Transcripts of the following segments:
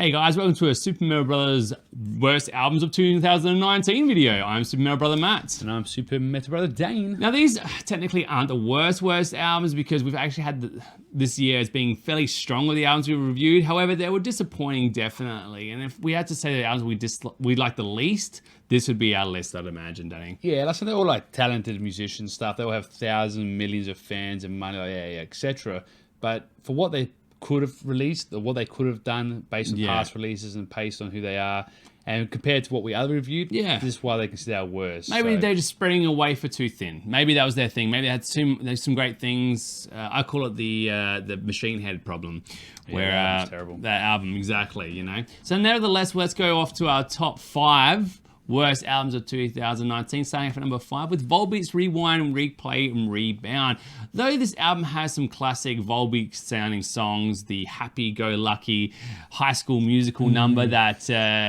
Hey guys, welcome to a Super Mario Brothers Worst Albums of 2019 video. I'm Super Mario Brother Matt. And I'm Super Metal Brother Dane. Now these technically aren't the worst albums because we've actually had this year as being fairly strong with the albums we reviewed. However, they were disappointing definitely. And if we had to say the albums we like the least, this would be our list, I'd imagine, Danny. Yeah, that's they're all like talented musician stuff. They all have thousands, millions of fans and money, etc. But for what they could have released or what they could have done based on past releases and based on who they are and compared to what we other reviewed, this is why they consider our worst. Maybe they're just spreading away for too thin. Maybe that was their thing. Maybe they had some great things. I call it the Machine Head problem, where that terrible. That album exactly, you know. So nevertheless, let's go off to our top 5 worst albums of 2019, starting off at number 5 with Volbeat's Rewind, Replay, and Rebound. Though this album has some classic Volbeat sounding songs, the happy-go-lucky high school musical number that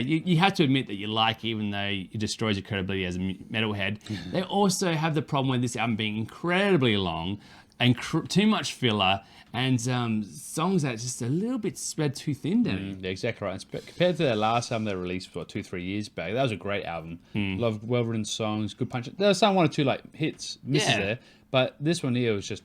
you have to admit that you like, even though it destroys your credibility as a metalhead. They also have the problem with this album being incredibly long and too much filler, and songs that just a little bit spread too thin, Danny. Yeah, exactly right. Compared to their last album they released, 2-3 years back, that was a great album. Loved well-written songs, good punch. There were some 1 or 2 like hits, misses there, but this one here was just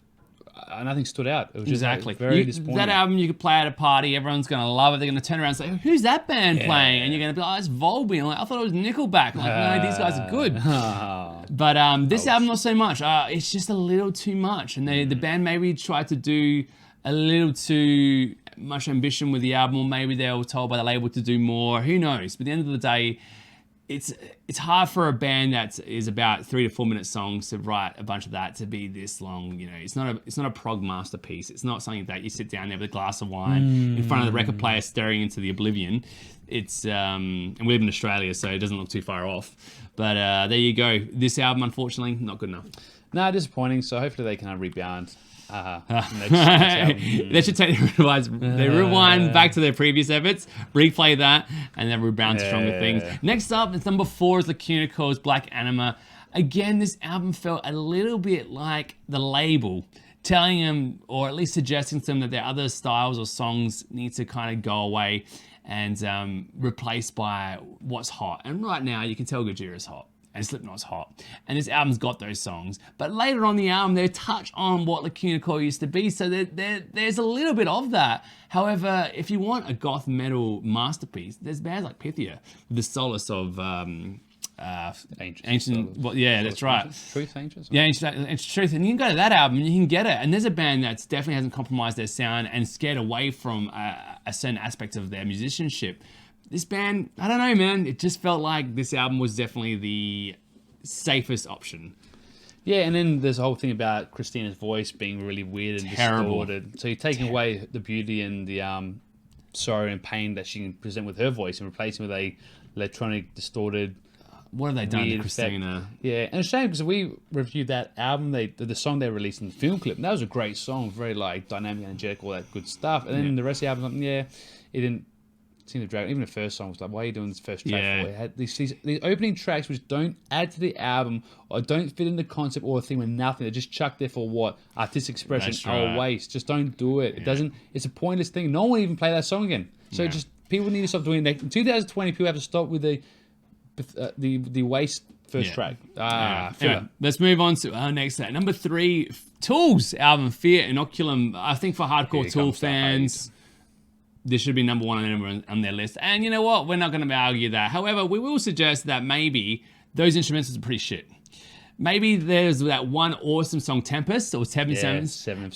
nothing stood out. It was just very disappointing. That album you could play at a party, everyone's gonna love it. They're gonna turn around and say, "Who's that band playing?" And you're gonna be like, "Oh, it's Volbeat." I'm like, I thought it was Nickelback. I'm like, no, these guys are good. But this album not so much. It's just a little too much, and the band maybe tried to do a little too much ambition with the album, or maybe they were told by the label to do more. Who knows? But at the end of the day, it's hard for a band that is about 3 to 4 minute songs to write a bunch of that to be this long. You know, it's not a prog masterpiece. It's not something that you sit down there with a glass of wine in front of the record player staring into the oblivion. It's and we live in Australia, so it doesn't look too far off. But there you go. This album, unfortunately, not good enough. No, disappointing. So hopefully they can rebound. They should take they rewind back to their previous efforts, replay that, and then rebound to stronger things. Next up, it's number 4 is Lacuna Coil's Black Anima. Again, this album felt a little bit like the label telling them, or at least suggesting to them, that their other styles or songs need to kind of go away and replaced by what's hot. And right now, you can tell Gojira's hot. And Slipknot's hot. And this album's got those songs. But later on the album, they touch on what Lacuna Coil used to be, so there's a little bit of that. However, if you want a goth metal masterpiece, there's bands like Pythia, the solace of ancient. Well, yeah, that's right. Truth, Ancient. Yeah, Ancient Truth. And you can go to that album and you can get it. And there's a band that's definitely hasn't compromised their sound and scared away from a certain aspect of their musicianship. This band, I don't know, man. It just felt like this album was definitely the safest option. Yeah, and then there's a whole thing about Christina's voice being really weird and distorted. So you're taking away the beauty and the sorrow and pain that she can present with her voice and replacing with a electronic, distorted. What have they done to Christina? Effect. Yeah, and it's a shame because we reviewed that album, the song they released in the film clip, and that was a great song, very like dynamic, energetic, all that good stuff. And then the rest of the album, it didn't seem to drag. Even the first song was like, why are you doing this first track for? It had these opening tracks which don't add to the album or don't fit in the concept or the theme or nothing. They're just chucked there for what? Artistic expression or waste. Just don't do it. It doesn't. It's a pointless thing. No one will even play that song again. So just people need to stop doing that. In 2020, people have to stop with the waste first track. Anyway, let's move on to our next set. Number 3, Tool's album Fear Inoculum. I think for hardcore Tool fans, this should be number 1 on their list. And you know what? We're not going to argue that. However, we will suggest that maybe those instrumentals are pretty shit. Maybe there's that one awesome song, Tempest, or Seven,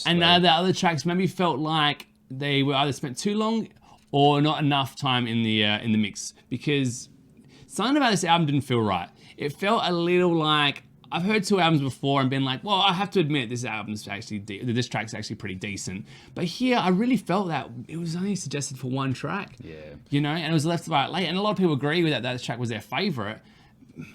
and the other tracks maybe felt like they were either spent too long or not enough time in the mix, because something about this album didn't feel right. It felt a little like, I've heard 2 albums before and been like, well, I have to admit this track's actually pretty decent. But here, I really felt that it was only suggested for 1 track. Yeah. You know, and it was left about late. And a lot of people agree with that track was their favorite.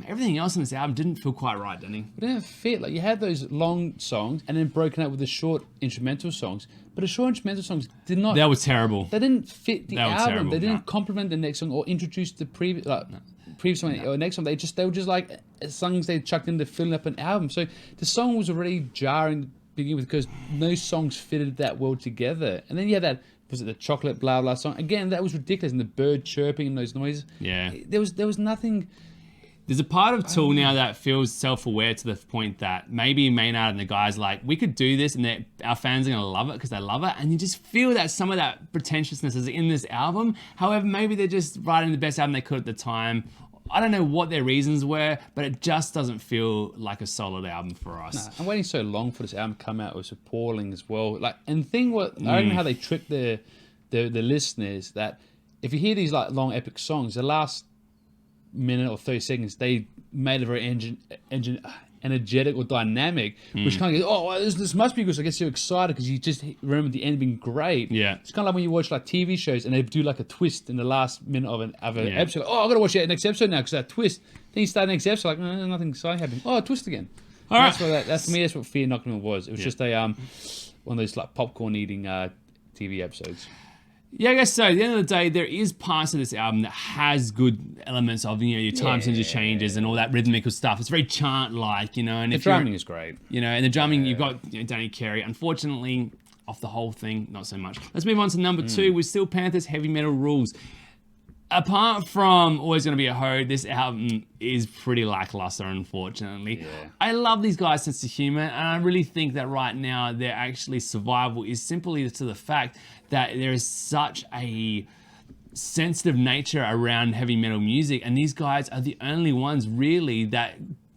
Everything else on this album didn't feel quite right, Danny. It didn't fit. Like, you had those long songs and then broken up with the short instrumental songs. But the short instrumental songs did not... That was terrible. They didn't fit the album. They didn't complement the next song or introduce the previous one or next one. They were just like songs they chucked in to fill up an album. So the song was already jarring to begin with because no songs fitted that well together. And then you had that was it the chocolate blah blah song? Again, that was ridiculous, and the bird chirping and those noises. Yeah. There was nothing. There's a part of Tool now that feels self-aware to the point that maybe Maynard and the guys like, we could do this and our fans are going to love it because they love it. And you just feel that some of that pretentiousness is in this album. However, maybe they're just writing the best album they could at the time. I don't know what their reasons were, but it just doesn't feel like a solid album for us. Nah, I'm waiting so long for this album to come out. It was appalling as well. Like, and the thing what I don't know how they trick the listeners that if you hear these like long epic songs, the last minute or 30 seconds they made a very energetic or dynamic, which kind of goes, oh, this must be good. So I get so excited because you just remember the end being great. Yeah, it's kind of like when you watch like TV shows and they do like a twist in the last minute of an episode. Like, oh, I gotta watch that next episode now because that twist. Then you start the next episode like, nothing exciting happened. Oh, a twist again. All right. That's for me. That's what Fear Inoculum was. It was just a one of those like popcorn eating TV episodes. Yeah, I guess so. At the end of the day, there is parts of this album that has good elements of, your time signature changes and all that rhythmical stuff. It's very chant-like, and the drumming is great. And the drumming, you've got Danny Carey. Unfortunately, off the whole thing, not so much. Let's move on to number 2 with Steel Panther's Heavy Metal Rules. Apart from Always Gonna Be a Hoe, this album is pretty lackluster, unfortunately. Yeah. I love these guys' sense of humor, and I really think that right now their actually survival is simply to the fact that there is such a sensitive nature around heavy metal music, and these guys are the only ones really that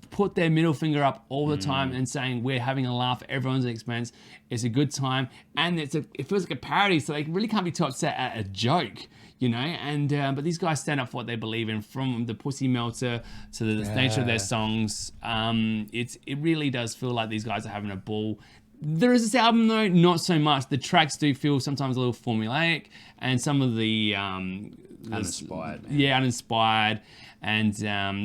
put their middle finger up all the time and saying we're having a laugh at everyone's expense. It's a good time, and it feels like a parody, so they really can't be too upset at a joke. And but these guys stand up for what they believe in, from the Pussy Melter to the nature of their songs. It really does feel like these guys are having a ball. There is this album though, not so much. The tracks do feel sometimes a little formulaic, and some of the uninspired. Uninspired, and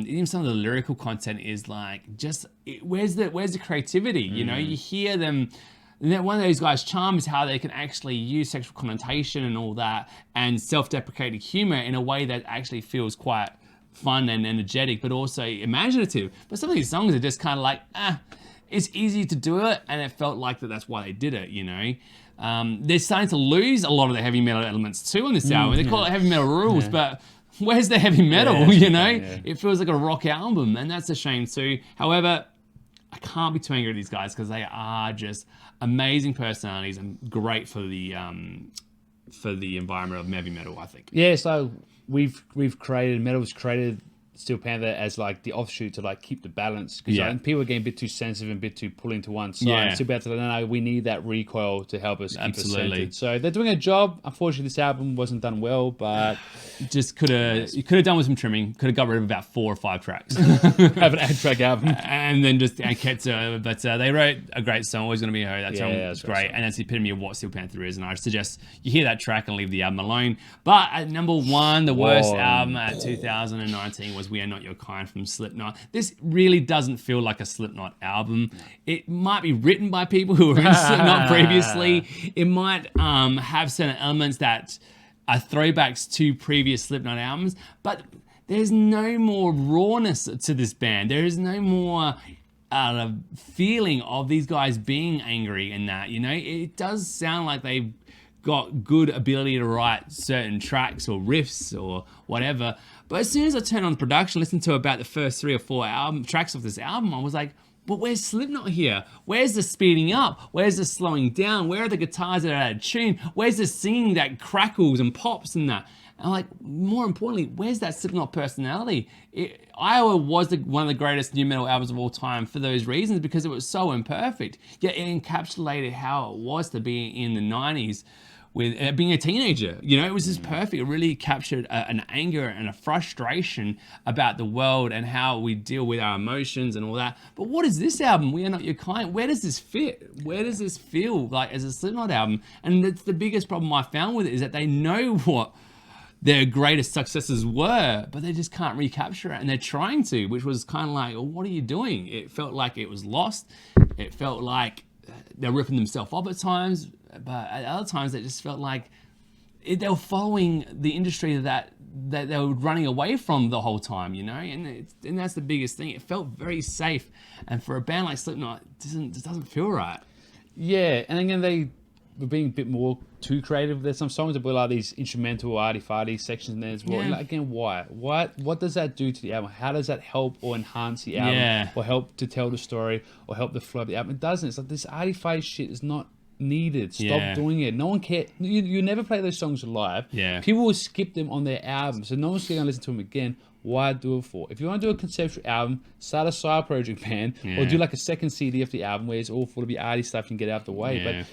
even some of the lyrical content is like, just where's the creativity? You hear them. And one of those guys' charm is how they can actually use sexual connotation and all that, and self-deprecating humor in a way that actually feels quite fun and energetic, but also imaginative. But some of these songs are just kind of like, it's easy to do it, and it felt like that's why they did it. They're starting to lose a lot of the heavy metal elements too on this album. They call it Heavy Metal Rules, but where's the heavy metal? It feels like a rock album, and that's a shame too. However, I can't be too angry at these guys because they are just amazing personalities and great for the environment of heavy metal, I think. Yeah, so we've created, Metal's created Steel Panther as like the offshoot to like keep the balance, because people are getting a bit too sensitive and a bit too pulling to one side. Yeah. Steel Panther, no, we need that recoil to help us keep us Absolutely. centered. So they're doing a job. Unfortunately, this album wasn't done well, but Just could have done with some trimming. Could have got rid of about 4 or 5 tracks. have an 8-track album. And then just kept but they wrote a great song, Always Gonna Be a Hoe. That song that's was great, and that's the epitome of what Steel Panther is, and I suggest you hear that track and leave the album alone. But at number 1, the worst album at 2019 was We Are Not Your Kind from Slipknot. This really doesn't feel like a Slipknot album. It might be written by people who were in Slipknot previously. It might have certain elements that are throwbacks to previous Slipknot albums, but there's no more rawness to this band. There is no more feeling of these guys being angry in that. It does sound like they've got good ability to write certain tracks or riffs or whatever, but as soon as I turned on the production, listened to about the first 3 or 4 tracks of this album, I was like, but where's Slipknot here? Where's the speeding up? Where's the slowing down? Where are the guitars that are out of tune? Where's the singing that crackles and pops and that? And like, more importantly, where's that Slipknot personality? Iowa was one of the greatest new metal albums of all time for those reasons, because it was so imperfect. Yet it encapsulated how it was to be in the 90s with being a teenager. It was just perfect. It really captured an anger and a frustration about the world and how we deal with our emotions and all that. But what is this album, We Are Not Your Kind? Where does this fit? Where does this feel like as a Slipknot album? And it's the biggest problem I found with it, is that they know what their greatest successes were, but they just can't recapture it, and they're trying to, which was kind of like, well, what are you doing? It felt like it was lost. It felt like they're ripping themselves off at times, but at other times it just felt like they were following the industry that they were running away from the whole time, and that's the biggest thing. It felt very safe, and for a band like Slipknot, it doesn't feel right. Yeah, and again, we're being a bit more too creative. There's some songs that were like these instrumental arty-farty sections in there as well. Yeah. And like, again, why? What does that do to the album? How does that help or enhance the album? Yeah. Or help to tell the story or help the flow of the album? It doesn't. It's like this arty-farty shit is not needed. Stop Yeah. doing it. No one cares. You never play those songs live. Yeah. People will skip them on their album, so no one's going to listen to them again. Why do it for? If you want to do a conceptual album, start a side project band, or Yeah. do like a second CD of the album where it's all full of the arty stuff you can get out of the way. Yeah.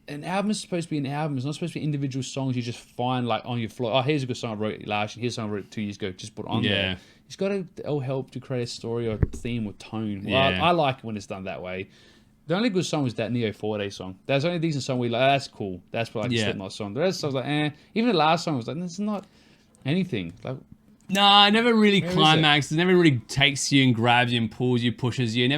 But an album is supposed to be an album. It's not supposed to be individual songs you just find like on your floor. Oh, here's a good song I wrote last year. Here's a song I wrote 2 years ago. Just put it on Yeah. there. It's got to all help to create a story or theme or tone. Well, Yeah. I like it when it's done that way. The only good song was that Neo 4-Day song. That's the only decent song we like. Oh, that's cool. That's like a Yeah. Slipknot song. The rest I was like, eh. Even the last song was like, this is not anything. Like, No, it never really is it? climaxes. It never really takes you and grabs you and pulls you, pushes you. It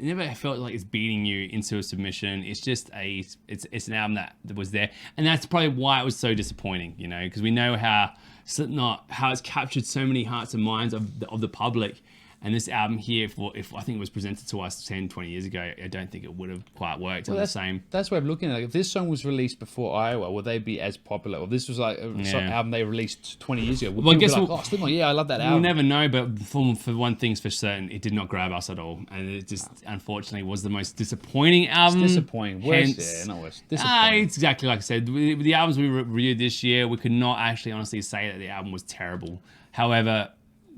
never felt like it's beating you into a submission. It's just it's an album that was there, and that's probably why it was so disappointing. You know, because we know how Slipknot, how it's captured so many hearts and minds of the public. And this album here, if I think it was presented to us 10, 20 years ago, I don't think it would have quite worked on the same. That's what I'm looking at. Like, if this song was released before Iowa, would they be as popular? Or this was like a album they released 20 years ago. Would Well, I people guess be like, oh, Slipknot, yeah, I love that album. We'll never know, but for one thing's for certain, it did not grab us at all. And it just, unfortunately, was the most disappointing album. It's disappointing. Worse, Hence- yeah, not worse. Disappointing. It's exactly like I said. With the albums we reviewed this year, we could not actually honestly say that the album was terrible. However,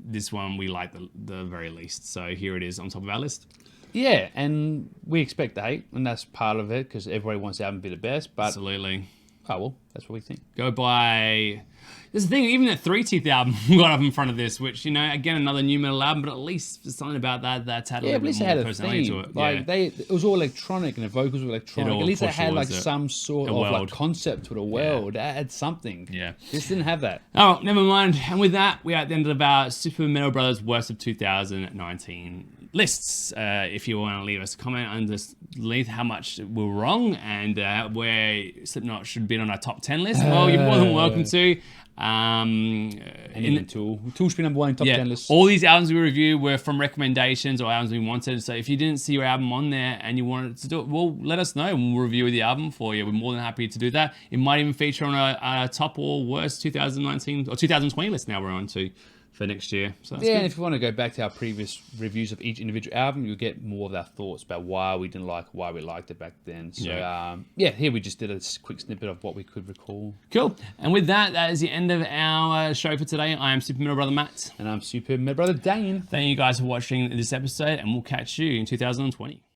this one we like the very least. So here it is on top of our list. Yeah, and we expect the hate, and that's part of it, because everybody wants the album to be the best, but, Absolutely. oh, well, that's what we think. Go by. This is the thing, even the Three Teeth album got up in front of this, which, you know, again, another new metal album, but at least there's something about that's had a Yeah, little at least bit they had more a personality theme. to it. Like, it was all electronic, and the vocals were electronic. all At least they for had, sure like, is some sort a of, like, world. concept to the world. It had something. Yeah. This didn't have that. Oh, never mind. And with that, we are at the end of our Super Metal Brothers Worst of 2019 lists. If you want to leave us a comment underneath how much we're wrong and where Slipknot should be on our top 10 list, well, you're more than welcome to. And Tool. Tool should be number one in top 10 lists. all these albums we review were from recommendations or albums we wanted. So if you didn't see your album on there and you wanted to do it, well, let us know and we'll review the album for you. We're more than happy to do that. It might even feature on a top or worst 2019 or 2020 list now we're on to for next year. So that's Yeah, and good. if you want to go back to our previous reviews of each individual album, you'll get more of our thoughts about why we didn't like, why we liked it back then. So, here we just did a quick snippet of what we could recall. Cool. And with that, that is the end of our show for today. I am Super Metal Brother Matt. And I'm Super Mad Brother Dane. Thank you guys for watching this episode, and we'll catch you in 2020.